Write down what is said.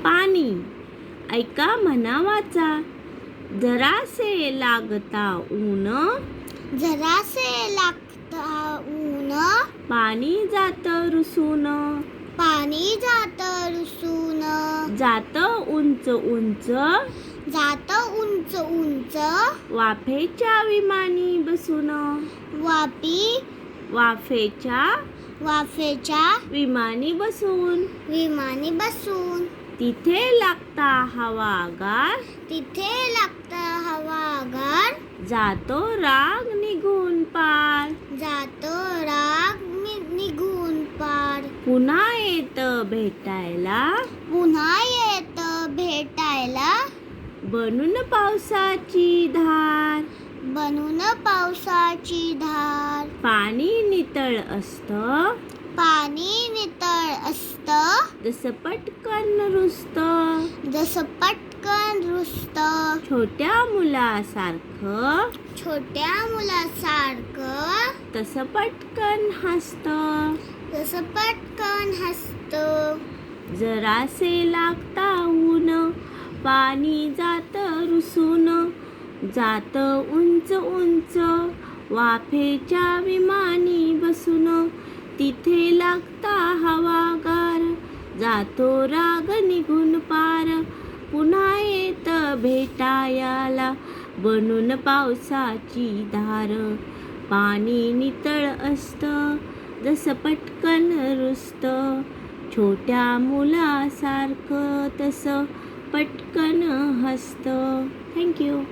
पाणी ऐका म्हणा वाचा, जरासे लागता ऊन, जरासे लागता ऊन, पाणी जात रुसून, पाणी जात रुसून, जात उंच उंच, जात उंच उंच, वाफेच्या विमानी बसून, वाफेच्या विमानी बसून, तिथे लागता हवागार, जातो राग निघून पार, पुन्हा येत भेटायला, बनून पावसाची धार, पाणी नितळ असतं, जसं पटकन रुसतं, छोट्या मुलासारखं, तसं पटकन हसतं, जरासे लागता ऊन, पाणी जात रुसून, जात उंच उंच, वाफेच्या विमानी बसून, तिथे लागता हवागार, जातो राग निघून पार, पुन्हा येत भेटायला, बनून पावसाची धार, पाणी नितळ असतं, जसं पटकन रुसतं, छोट्या मुलासारखं, तसं पटकन हसतं. थँक्यू.